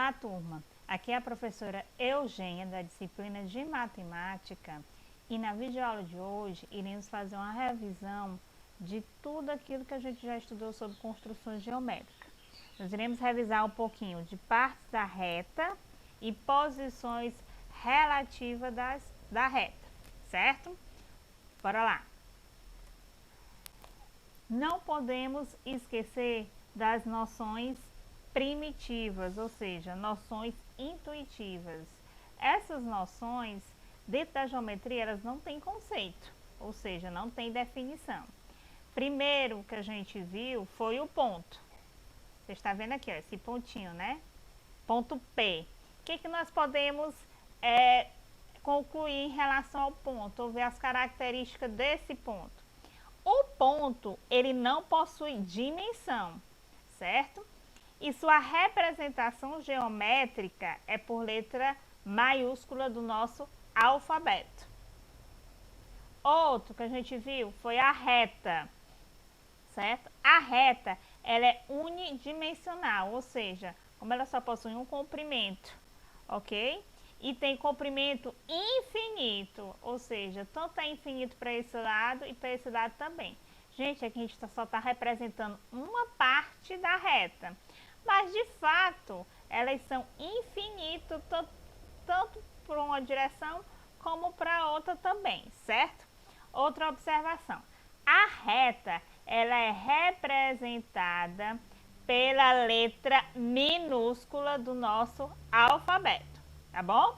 Olá, turma! Aqui é a professora Eugênia, da disciplina de Matemática, e na videoaula de hoje iremos fazer uma revisão de tudo aquilo que a gente já estudou sobre construções geométricas. Nós iremos revisar um pouquinho de partes da reta e posições relativas da reta, certo? Bora lá! Não podemos esquecer das noções primitivas, ou seja, noções intuitivas. Essas noções, dentro da geometria, elas não têm conceito, ou seja, não tem definição. Primeiro que a gente viu foi o ponto. Você está vendo aqui, ó, esse pontinho, né? Ponto P. O que nós podemos concluir em relação ao ponto, ou ver as características desse ponto? O ponto, ele não possui dimensão, certo? E sua representação geométrica é por letra maiúscula do nosso alfabeto. Outro que a gente viu foi a reta, certo? A reta, ela é unidimensional, ou seja, como ela só possui um comprimento, ok? E tem comprimento infinito, ou seja, tanto é infinito para esse lado e para esse lado também. Gente, aqui a gente só está representando uma parte da reta, mas de fato elas são infinitas, tanto para uma direção como para outra também, certo? Outra observação, a reta ela é representada pela letra minúscula do nosso alfabeto, tá bom?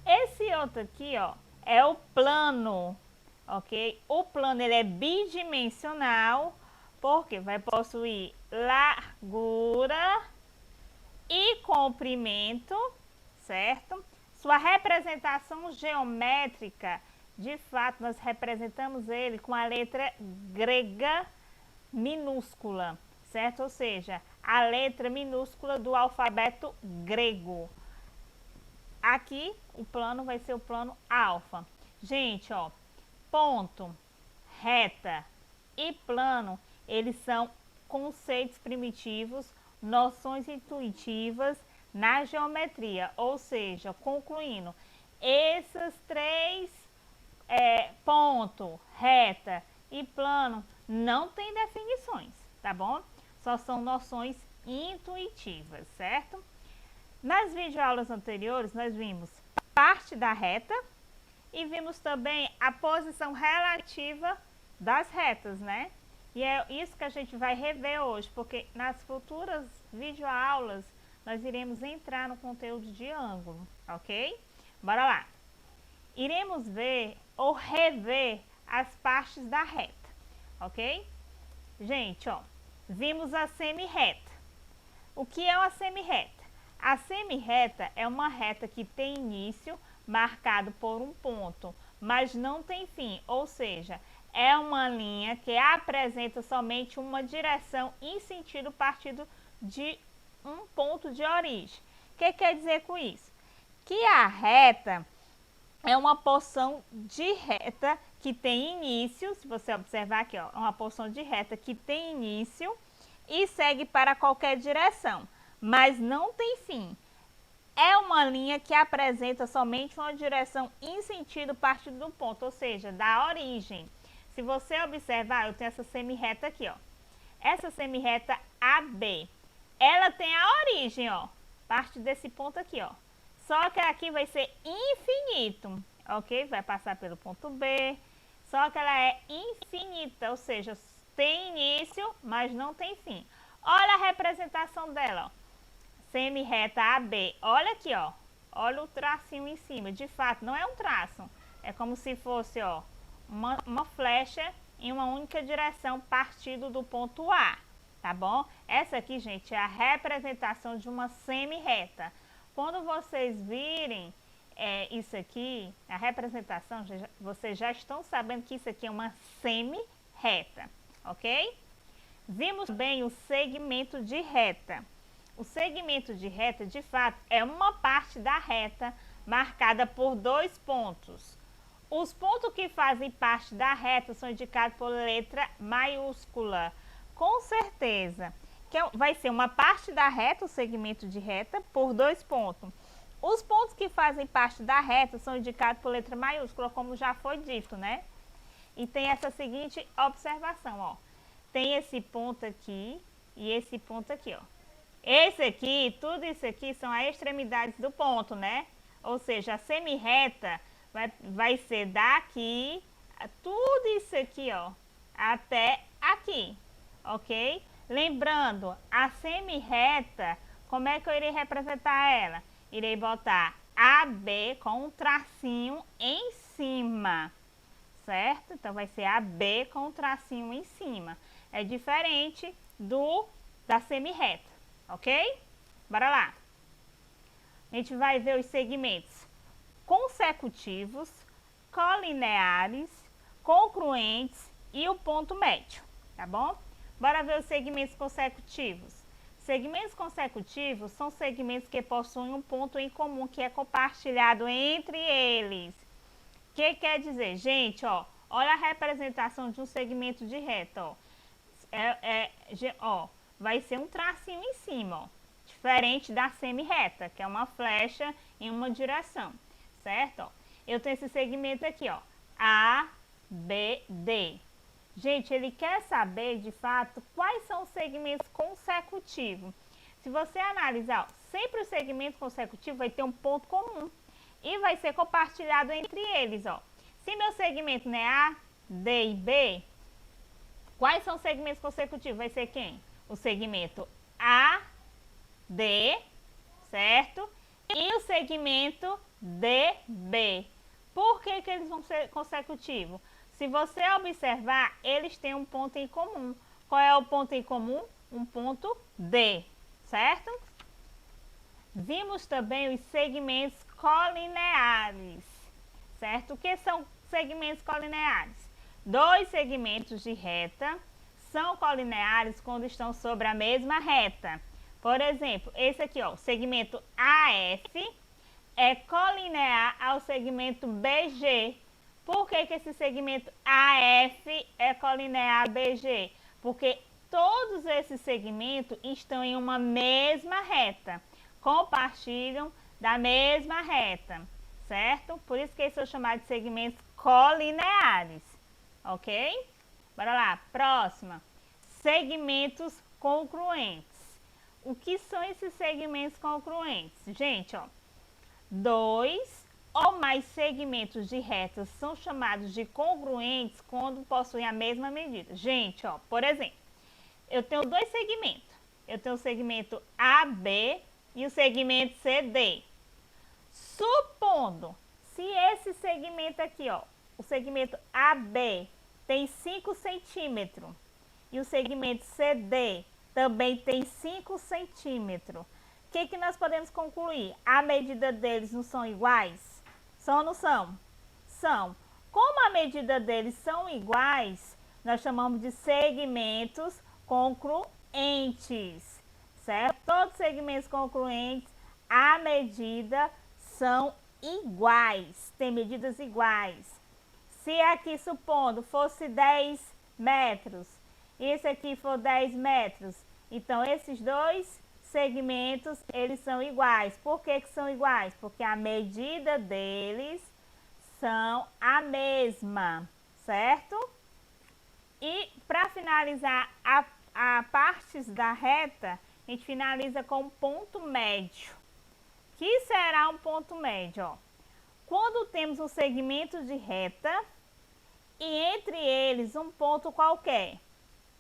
Esse outro aqui, ó, é o plano, ok? O plano ele é bidimensional, porque vai possuir largura e comprimento, certo? Sua representação geométrica, de fato, nós representamos ele com a letra grega minúscula, certo? Ou seja, a letra minúscula do alfabeto grego. Aqui, o plano vai ser o plano alfa. Gente, ó, ponto, reta e plano, eles são conceitos primitivos, noções intuitivas na geometria. Ou seja, concluindo, esses três ponto, reta e plano não tem definições, tá bom? Só são noções intuitivas, certo? Nas videoaulas anteriores, nós vimos parte da reta e vimos também a posição relativa das retas, né? E é isso que a gente vai rever hoje, porque nas futuras videoaulas nós iremos entrar no conteúdo de ângulo, ok? Bora lá! Iremos ver ou rever as partes da reta, ok? Gente, ó, vimos a semi-reta. O que é uma semi-reta? A semi-reta é uma reta que tem início marcado por um ponto, mas não tem fim, ou seja, é uma linha que apresenta somente uma direção em sentido partido de um ponto de origem. O que quer dizer com isso? Que a reta é uma porção de reta que tem início, se você observar aqui, ó, é uma porção de reta que tem início e segue para qualquer direção, mas não tem fim. É uma linha que apresenta somente uma direção em sentido partido do ponto, ou seja, da origem. Se você observar, eu tenho essa semi-reta aqui, ó. Essa semi-reta AB, ela tem a origem, ó, parte desse ponto aqui, ó. Só que aqui vai ser infinito, ok? Vai passar pelo ponto B, só que ela é infinita, ou seja, tem início, mas não tem fim. Olha a representação dela, ó. Semi-reta AB. Olha aqui, ó. Olha o tracinho em cima. De fato, não é um traço. É como se fosse, ó, uma flecha em uma única direção partindo do ponto A, tá bom? Essa aqui, gente, é a representação de uma semi-reta. Quando vocês virem isso aqui, a representação, vocês já estão sabendo que isso aqui é uma semi-reta, ok? Vimos bem o segmento de reta. O segmento de reta, de fato, é uma parte da reta marcada por dois pontos. Os pontos que fazem parte da reta são indicados por letra maiúscula. Com certeza, vai ser uma parte da reta, o segmento de reta, por 2 pontos. Os pontos que fazem parte da reta são indicados por letra maiúscula, como já foi dito, né? E tem essa seguinte observação, ó. Tem esse ponto aqui e esse ponto aqui, ó. Esse aqui, tudo isso aqui são as extremidades do ponto, né? Ou seja, a semi-reta vai ser daqui, tudo isso aqui, ó, até aqui, ok? Lembrando, a semi-reta, como é que eu irei representar ela? Irei botar AB com um tracinho em cima, certo? Então, vai ser AB com um tracinho em cima. É diferente da semi-reta, ok? Bora lá. A gente vai ver os segmentos consecutivos, colineares, congruentes e o ponto médio, tá bom? Bora ver os segmentos consecutivos. Segmentos consecutivos são segmentos que possuem um ponto em comum que é compartilhado entre eles. O que quer dizer? Gente, ó, olha a representação de um segmento de reta, ó. Ó, vai ser um tracinho em cima, ó, diferente da semi-reta, que é uma flecha em uma direção, certo? Ó, eu tenho esse segmento aqui, ó, A, B, D. Gente, ele quer saber, de fato, quais são os segmentos consecutivos. Se você analisar, ó, sempre o segmento consecutivo vai ter um ponto comum e vai ser compartilhado entre eles, ó. Se meu segmento não é A, D e B, quais são os segmentos consecutivos? Vai ser quem? O segmento A, D, certo? E o segmento DB. Por que eles vão ser consecutivos? Se você observar, eles têm um ponto em comum. Qual é o ponto em comum? Um ponto D, certo? Vimos também os segmentos colineares, certo? O que são segmentos colineares? 2 segmentos de reta são colineares quando estão sobre a mesma reta. Por exemplo, esse aqui, ó, o segmento AF é colinear ao segmento BG. Por que esse segmento AF é colinear a BG? Porque todos esses segmentos estão em uma mesma reta, compartilham da mesma reta, certo? Por isso que eles são chamados de segmentos colineares, ok? Bora lá, próxima. Segmentos congruentes. O que são esses segmentos congruentes? Gente, ó, 2 ou mais segmentos de retas são chamados de congruentes quando possuem a mesma medida. Gente, ó, por exemplo, eu tenho 2 segmentos. Eu tenho o segmento AB e o segmento CD. Supondo, se esse segmento aqui, ó, o segmento AB tem 5 centímetros e o segmento CD também tem 5 centímetros. O que nós podemos concluir? A medida deles não são iguais? São ou não são? São. Como a medida deles são iguais, nós chamamos de segmentos congruentes, certo? Todos os segmentos congruentes, a medida são iguais, tem medidas iguais. Se aqui, supondo, fosse 10 metros, e esse aqui for 10 metros, então esses 2 segmentos, eles são iguais. Por que são iguais? Porque a medida deles são a mesma, certo? E para finalizar a partes da reta, a gente finaliza com um ponto médio. Que será um ponto médio? Ó, quando temos um segmento de reta e entre eles um ponto qualquer.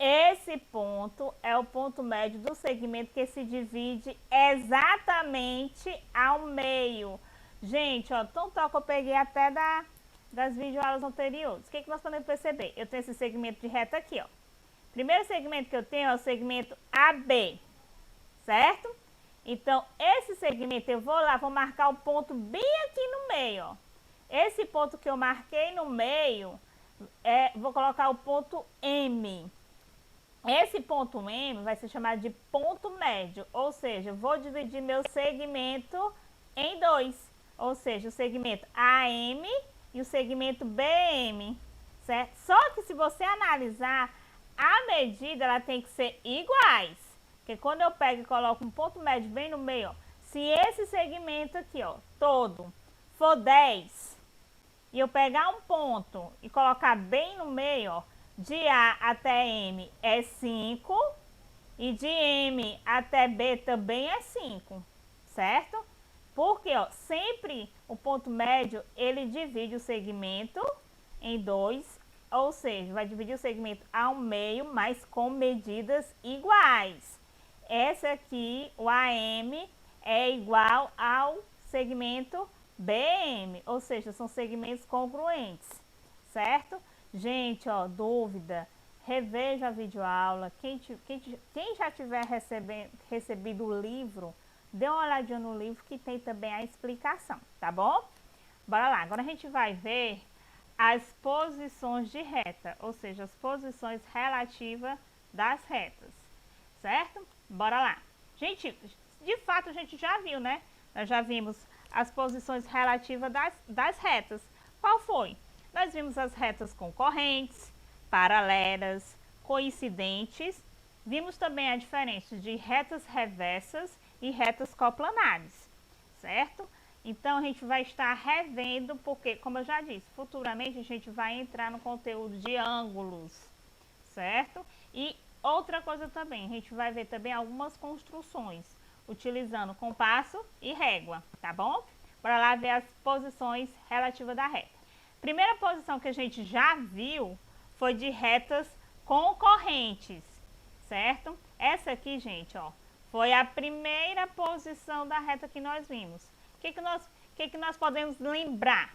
Esse ponto é o ponto médio do segmento que se divide exatamente ao meio. Gente, ó, tão que eu peguei até das videoaulas anteriores. O que nós podemos perceber? Eu tenho esse segmento de reta aqui, ó. Primeiro segmento que eu tenho é o segmento AB, certo? Então, esse segmento eu vou lá, vou marcar o ponto bem aqui no meio, ó. Esse ponto que eu marquei no meio, vou colocar o ponto M. Esse ponto M vai ser chamado de ponto médio, ou seja, eu vou dividir meu segmento em 2, ou seja, o segmento AM e o segmento BM, certo? Só que se você analisar, a medida ela tem que ser iguais. Porque quando eu pego e coloco um ponto médio bem no meio, ó, se esse segmento aqui, ó, todo for 10, e eu pegar um ponto e colocar bem no meio, ó, de A até M é 5 e de M até B também é 5, certo? Porque, ó, sempre o ponto médio, ele divide o segmento em dois, ou seja, vai dividir o segmento ao meio, mas com medidas iguais. Essa aqui, o AM, é igual ao segmento BM, ou seja, são segmentos congruentes, certo? Gente, ó, dúvida, reveja a videoaula. Quem já tiver recebido o livro, dê uma olhadinha no livro que tem também a explicação, tá bom? Bora lá, agora a gente vai ver as posições de reta, ou seja, as posições relativas das retas, certo? Bora lá. Gente, de fato a gente já viu, né? Nós já vimos as posições relativas das retas. Qual foi? Nós vimos as retas concorrentes, paralelas, coincidentes. Vimos também a diferença de retas reversas e retas coplanares, certo? Então a gente vai estar revendo, porque, como eu já disse, futuramente a gente vai entrar no conteúdo de ângulos, certo? E outra coisa também, a gente vai ver também algumas construções, utilizando compasso e régua, tá bom? Bora lá ver as posições relativas da reta. Primeira posição que a gente já viu foi de retas concorrentes, certo? Essa aqui, gente, ó, foi a primeira posição da reta que nós vimos. O que nós podemos lembrar?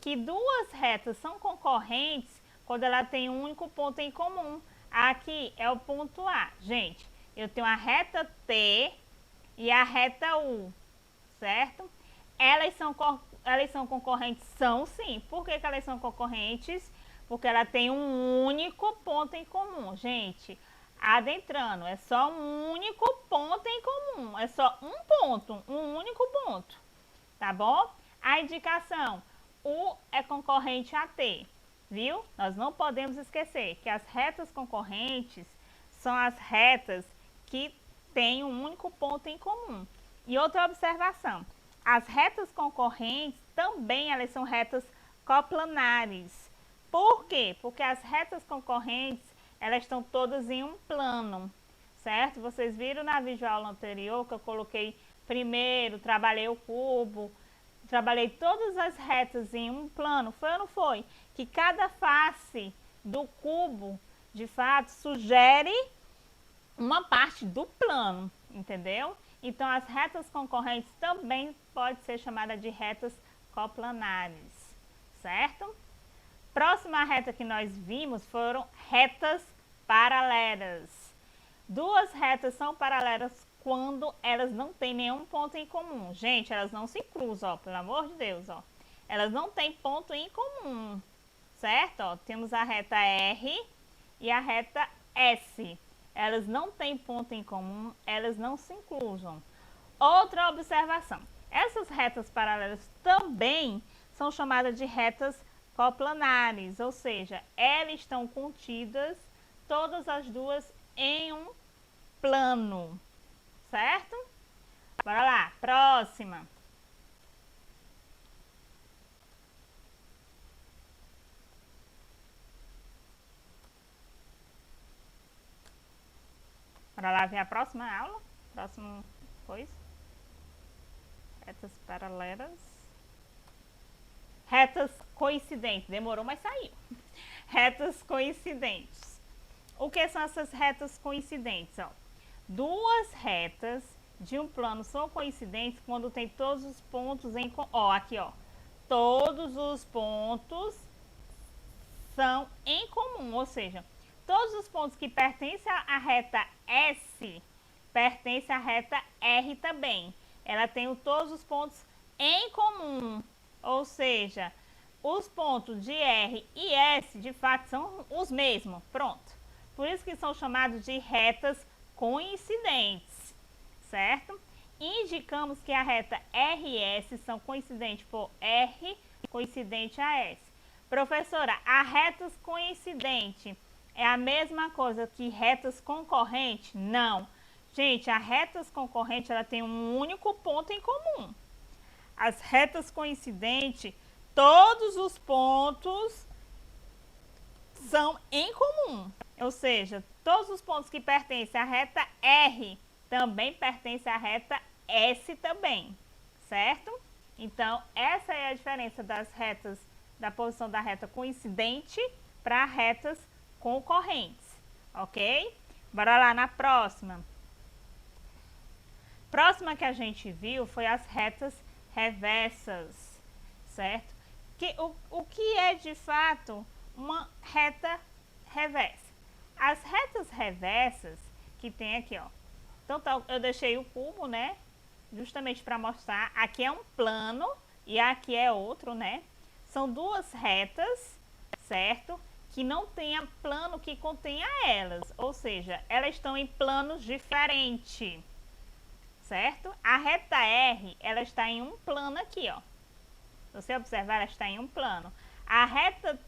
Que duas retas são concorrentes quando ela tem um único ponto em comum. Aqui é o ponto A. Gente, eu tenho a reta T e a reta U, certo? Elas são concorrentes? São sim. Por que elas são concorrentes? Porque ela tem um único ponto em comum. Gente, adentrando, é só um único ponto em comum. É só um ponto, um único ponto. Tá bom? A indicação, U é concorrente a T, viu? Nós não podemos esquecer que as retas concorrentes são as retas que têm um único ponto em comum. E outra observação, as retas concorrentes também elas são retas coplanares. Por quê? Porque as retas concorrentes, elas estão todas em um plano, certo? Vocês viram na videoaula anterior que eu coloquei primeiro, trabalhei o cubo, trabalhei todas as retas em um plano, foi ou não foi? Que cada face do cubo, de fato, sugere uma parte do plano, entendeu? Então, as retas concorrentes também pode ser chamada de retas coplanares, certo? Próxima reta que nós vimos foram retas paralelas. Duas retas são paralelas quando elas não têm nenhum ponto em comum. Gente, elas não se cruzam, ó, pelo amor de Deus, ó. Elas não têm ponto em comum, certo? Ó, temos a reta R e a reta S. Elas não têm ponto em comum, elas não se cruzam. Outra observação, essas retas paralelas também são chamadas de retas coplanares, ou seja, elas estão contidas todas as duas em um plano, certo? Bora lá, próxima. Bora lá ver a próxima aula, próximo coisa. Retas paralelas. Retas coincidentes, demorou, mas saiu. Retas coincidentes. O que são essas retas coincidentes? Ó, duas retas de um plano são coincidentes quando tem todos os pontos em... Ó, aqui, ó. Todos os pontos são em comum, ou seja, todos os pontos que pertencem à reta S pertencem à reta R também. Ela tem todos os pontos em comum, ou seja, os pontos de R e S de fato são os mesmos, pronto. Por isso que são chamados de retas coincidentes, certo? Indicamos que a reta R e S são coincidentes por R coincidente a S. Professora, a retas coincidente é a mesma coisa que retas concorrentes? Não. Gente, as retas concorrentes, ela tem um único ponto em comum. As retas coincidentes, todos os pontos são em comum. Ou seja, todos os pontos que pertencem à reta R também pertencem à reta S também, certo? Então, essa é a diferença das retas, da posição da reta coincidente para retas concorrentes, ok? Bora lá na próxima. Próxima que a gente viu foi as retas reversas, certo? O que é de fato uma reta reversa? As retas reversas que tem aqui, ó. Então eu deixei o cubo, né? Justamente para mostrar. Aqui é um plano e aqui é outro, né? São duas retas, certo? Que não tenha plano que contenha elas, ou seja, elas estão em planos diferentes, certo? A reta R, ela está em um plano aqui, ó. Se você observar, ela está em um plano. A reta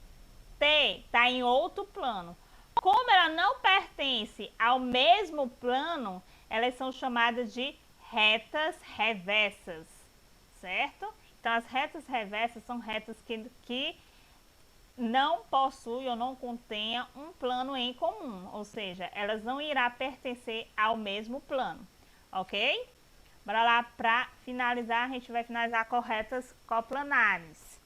T está em outro plano. Como ela não pertence ao mesmo plano, elas são chamadas de retas reversas, certo? Então, as retas reversas são retas que não possuem ou não contenham um plano em comum, ou seja, elas não irão pertencer ao mesmo plano, ok? Bora lá, para finalizar, a gente vai finalizar com retas coplanares,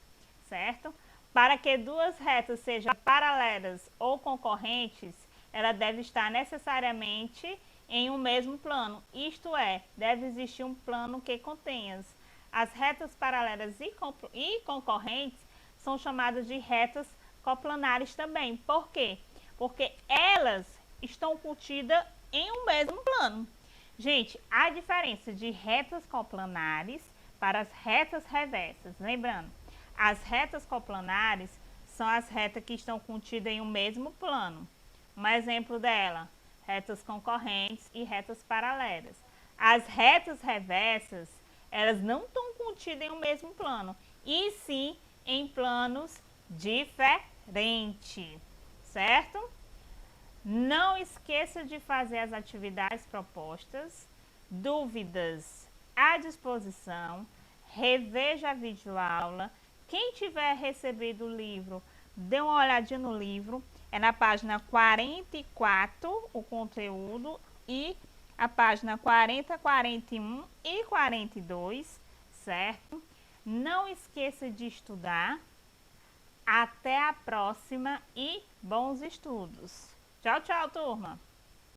certo? Para que duas retas sejam paralelas ou concorrentes, ela deve estar necessariamente em um mesmo plano, isto é, deve existir um plano que contenha. As retas paralelas e concorrentes são chamadas de retas coplanares também. Por quê? Porque elas estão contidas em um mesmo plano. Gente, a diferença de retas coplanares para as retas reversas. Lembrando, as retas coplanares são as retas que estão contidas em um mesmo plano. Um exemplo dela, retas concorrentes e retas paralelas. As retas reversas, elas não estão contidas em um mesmo plano, e sim em planos diferentes, certo? Não esqueça de fazer as atividades propostas, dúvidas à disposição, reveja a videoaula. Quem tiver recebido o livro, dê uma olhadinha no livro, é na página 44 o conteúdo e a página 40, 41 e 42, certo? Não esqueça de estudar. Até a próxima e bons estudos! Tchau, tchau, turma!